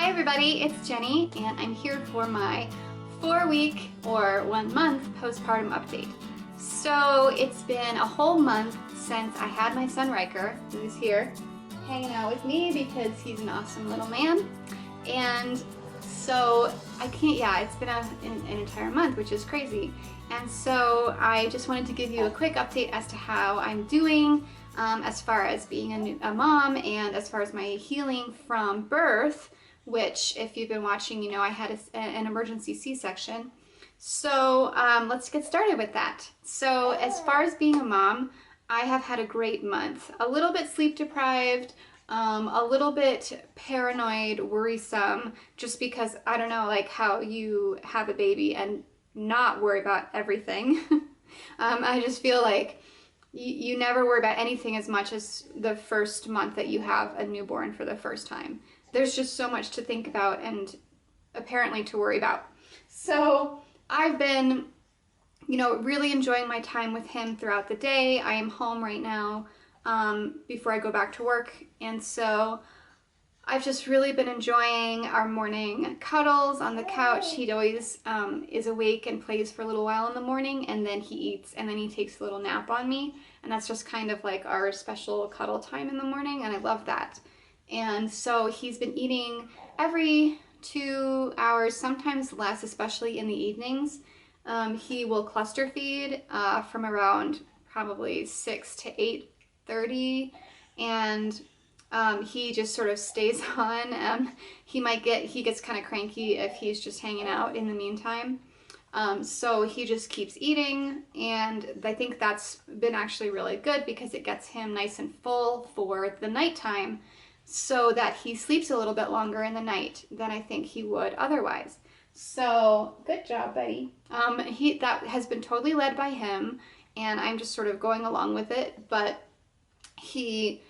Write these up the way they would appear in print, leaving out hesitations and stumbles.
Hi everybody, it's Jenny and I'm here for my 4-week or 1-month postpartum update. So it's been a whole month since I had my son Ryker, who's here hanging out with me because he's an awesome little man. And so it's been an entire month, which is crazy. And so I just wanted to give you a quick update as to how I'm doing as far as being a mom and as far as my healing from birth, which if you've been watching, you know I had an emergency C-section. So let's get started with that. So as far as being a mom, I have had a great month. A little bit sleep deprived, a little bit paranoid, worrisome, just because I don't know, like how you have a baby and not worry about everything. I just feel like you never worry about anything as much as the first month that you have a newborn for the first time. There's just so much to think about and apparently to worry about. So I've been, really enjoying my time with him throughout the day. I am home right now before I go back to work. And so I've just really been enjoying our morning cuddles on the couch. He always is awake and plays for a little while in the morning, and then he eats, and then he takes a little nap on me. And that's just kind of like our special cuddle time in the morning, and I love that. And so he's been eating every 2 hours, sometimes less, especially in the evenings. He will cluster feed from around probably 6 to 8:30, and he just sort of stays on. He gets kind of cranky if he's just hanging out in the meantime. So he just keeps eating, and I think that's been actually really good because it gets him nice and full for the nighttime so that he sleeps a little bit longer in the night than I think he would otherwise. So good job, buddy. That has been totally led by him, and I'm just sort of going along with it, but he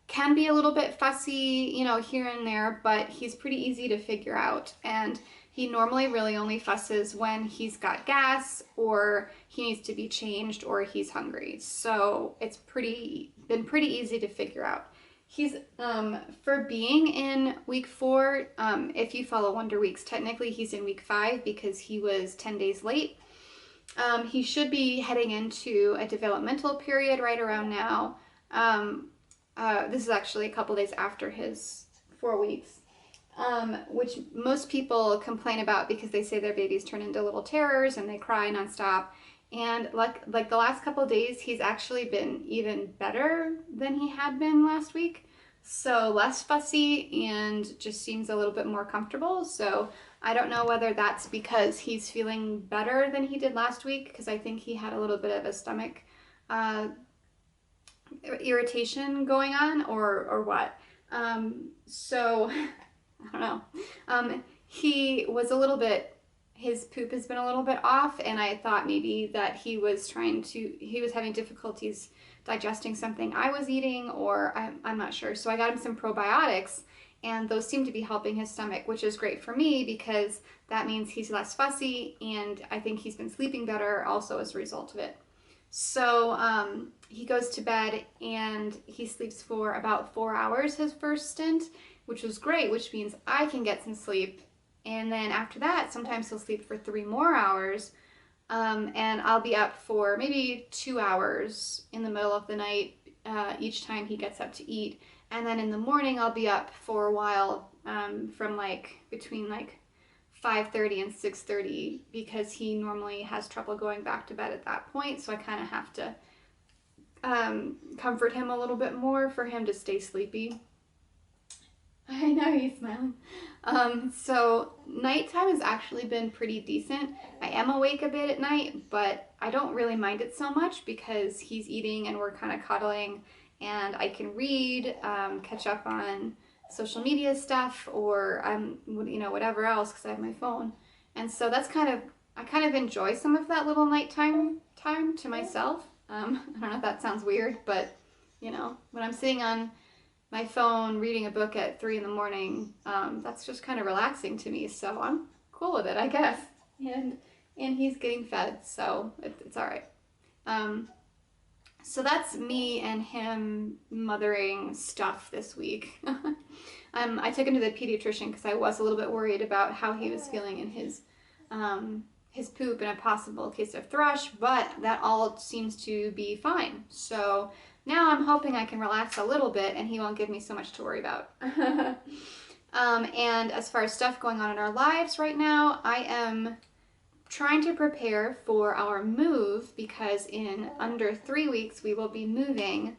can be a little bit fussy, here and there, but he's pretty easy to figure out. And he normally really only fusses when he's got gas or he needs to be changed or he's hungry. So it's been pretty easy to figure out. He's, for being in week 4, if you follow Wonder Weeks, technically he's in week 5 because he was 10 days late. He should be heading into a developmental period right around now. This is actually a couple days after his 4 weeks, which most people complain about because they say their babies turn into little terrors and they cry nonstop. And like the last couple days, he's actually been even better than he had been last week. So less fussy and just seems a little bit more comfortable. So I don't know whether that's because he's feeling better than he did last week, because I think he had a little bit of a stomach irritation going on, or what. So I don't know. He was his poop has been a little bit off, and I thought maybe that he was having difficulties digesting something I was eating, or I'm not sure. So I got him some probiotics, and those seem to be helping his stomach, which is great for me because that means he's less fussy, and I think he's been sleeping better also as a result of it. So he goes to bed and he sleeps for about 4 hours his first stint, which was great, which means I can get some sleep. And then after that, sometimes he'll sleep for 3 more hours, and I'll be up for maybe 2 hours in the middle of the night each time he gets up to eat. And then in the morning, I'll be up for a while from between 5:30 and 6:30 because he normally has trouble going back to bed at that point. So I kind of have to comfort him a little bit more for him to stay sleepy. I know, he's smiling. So nighttime has actually been pretty decent. I am awake a bit at night, but I don't really mind it so much because he's eating and we're kind of cuddling, and I can read, catch up on social media stuff, or whatever else because I have my phone. And so I kind of enjoy some of that little nighttime time to myself. I don't know if that sounds weird, but when I'm sitting on my phone reading a book at 3 in the morning, that's just kind of relaxing to me. So I'm cool with it, I guess. And he's getting fed, so it's all right. So that's me and him mothering stuff this week. I took him to the pediatrician because I was a little bit worried about how he was feeling in his poop in a possible case of thrush, but that all seems to be fine. So now I'm hoping I can relax a little bit and he won't give me so much to worry about. And as far as stuff going on in our lives right now, I am trying to prepare for our move because in under 3 weeks we will be moving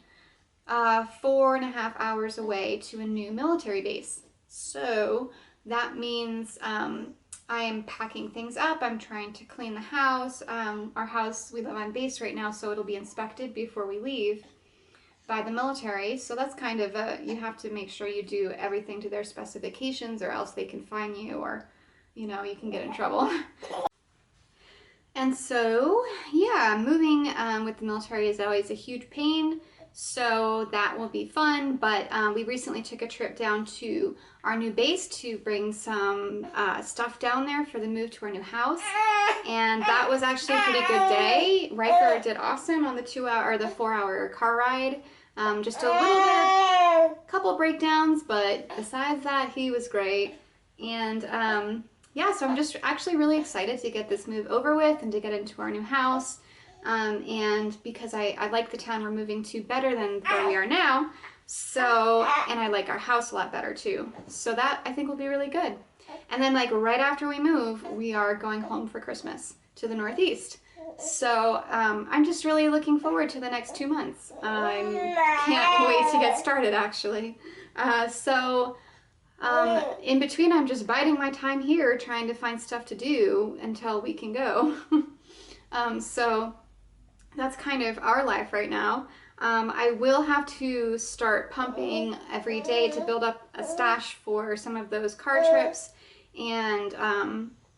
4.5 hours away to a new military base. So that means I am packing things up. I'm trying to clean the house. Our house, we live on base right now, so it'll be inspected before we leave by the military. So that's kind of you have to make sure you do everything to their specifications or else they can fine you or, you know, you can get in trouble. And so, yeah, moving with the military is always a huge pain. So that will be fun, but we recently took a trip down to our new base to bring some stuff down there for the move to our new house, and that was actually a pretty good day. Ryker did awesome on the 4-hour car ride. Just a little bit, couple breakdowns, but besides that, he was great. And yeah, so I'm just actually really excited to get this move over with and to get into our new house. And because I like the town we're moving to better than where we are now, so, and I like our house a lot better too. So that I think will be really good. And then like right after we move, we are going home for Christmas to the Northeast. So I'm just really looking forward to the next 2 months. I can't wait to get started actually. In between, I'm just biding my time here trying to find stuff to do until we can go. So that's kind of our life right now. I will have to start pumping every day to build up a stash for some of those car trips and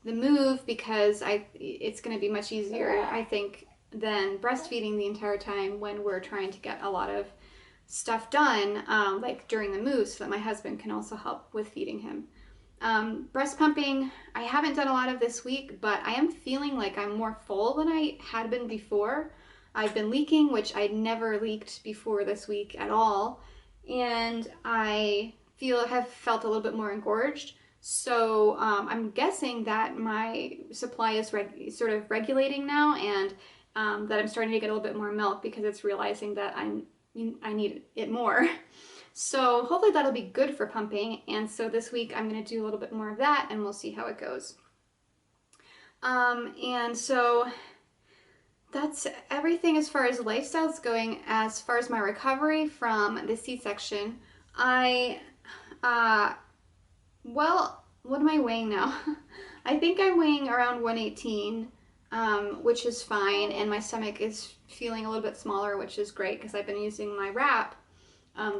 the move because it's going to be much easier, I think, than breastfeeding the entire time when we're trying to get a lot of stuff done, like during the move, so that my husband can also help with feeding him. Breast pumping, I haven't done a lot of this week, but I am feeling like I'm more full than I had been before. I've been leaking, which I'd never leaked before this week at all, and I have felt a little bit more engorged. So I'm guessing that my supply is sort of regulating now, and that I'm starting to get a little bit more milk because it's realizing that I need it more. So hopefully that'll be good for pumping, and so this week I'm going to do a little bit more of that and we'll see how it goes. And so that's everything as far as lifestyle's going. As far as my recovery from the C-section, well, what am I weighing now? I think I'm weighing around 118, which is fine, and my stomach is feeling a little bit smaller, which is great because I've been using my wrap,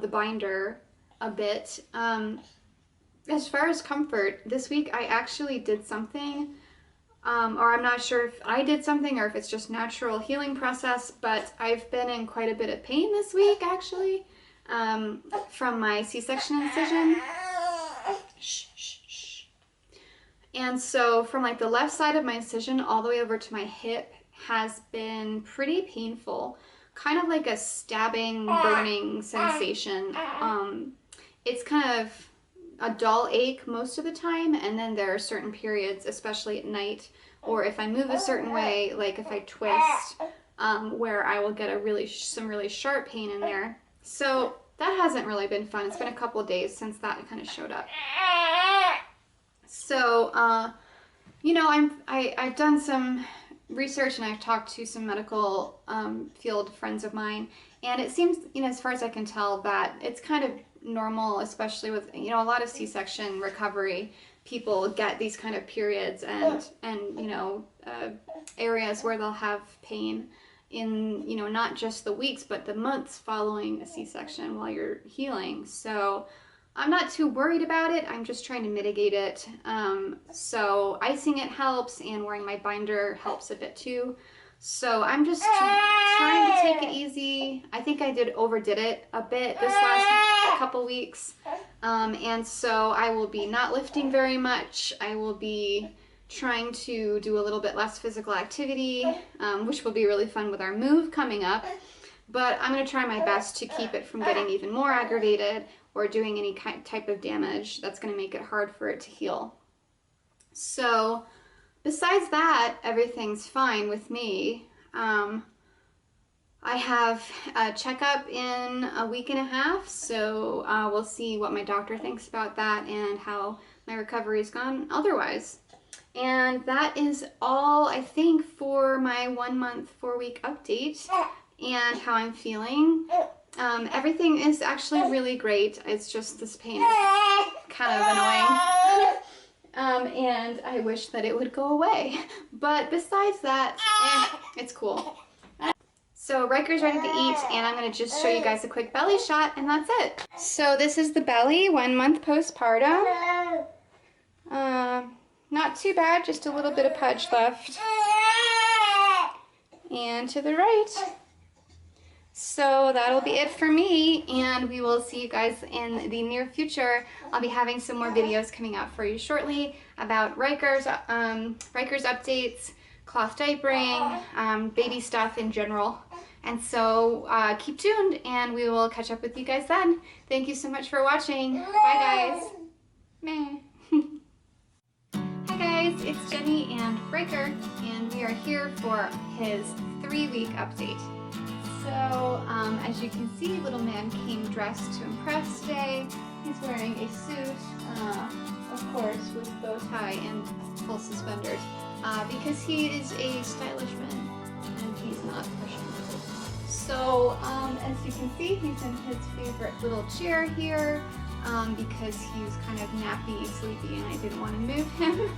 the binder, a bit. As far as comfort, this week I actually did something, or I'm not sure if I did something or if it's just natural healing process, but I've been in quite a bit of pain this week actually, from my C-section incision. Shh, shh, shh. And so from like the left side of my incision all the way over to my hip has been pretty painful, kind of like a stabbing, burning sensation. It's kind of a dull ache most of the time, and then there are certain periods, especially at night, or if I move a certain way, like if I twist, where I will get some really sharp pain in there. So that hasn't really been fun. It's been a couple of days since that kind of showed up. So, you know, I've done some research and I've talked to some medical field friends of mine, and it seems, you know, as far as I can tell, that it's kind of normal, especially with, you know, a lot of C-section recovery people get these kind of periods and you know, areas where they'll have pain in, you know, not just the weeks but the months following a C-section while you're healing. So I'm not too worried about it. I'm just trying to mitigate it. So icing it helps, and wearing my binder helps a bit too. So I'm just trying to take it easy. I think I overdid it a bit this last couple weeks. And so I will be not lifting very much. I will be trying to do a little bit less physical activity, which will be really fun with our move coming up. but I'm gonna try my best to keep it from getting even more aggravated or doing any type of damage that's gonna make it hard for it to heal. So besides that, everything's fine with me. I have a checkup in a week and a half, so we'll see what my doctor thinks about that and how my recovery's gone otherwise. And that is all, I think, for my 1 month, 4 week update and how I'm feeling. Everything is actually really great. It's just this pain is kind of annoying. And I wish that it would go away. But besides that, it's cool. So Ryker's ready to eat, and I'm going to just show you guys a quick belly shot, and that's it. So this is the belly, 1 month postpartum. Not too bad, just a little bit of pudge left. And to the right. So that'll be it for me, and we will see you guys in the near future. I'll be having some more videos coming out for you shortly about Ryker's updates, cloth diapering, baby stuff in general. And so keep tuned, and we will catch up with you guys then. Thank you so much for watching. Bye, guys. Meh. Hi guys, it's Jenny and Ryker, and we are here for his 3-week update. So, as you can see, little man came dressed to impress today. He's wearing a suit, of course, with bow tie and full suspenders, because he is a stylish man, and he's not pushing. So, as you can see, he's in his favorite little chair here, because he's kind of nappy, sleepy, and I didn't want to move him.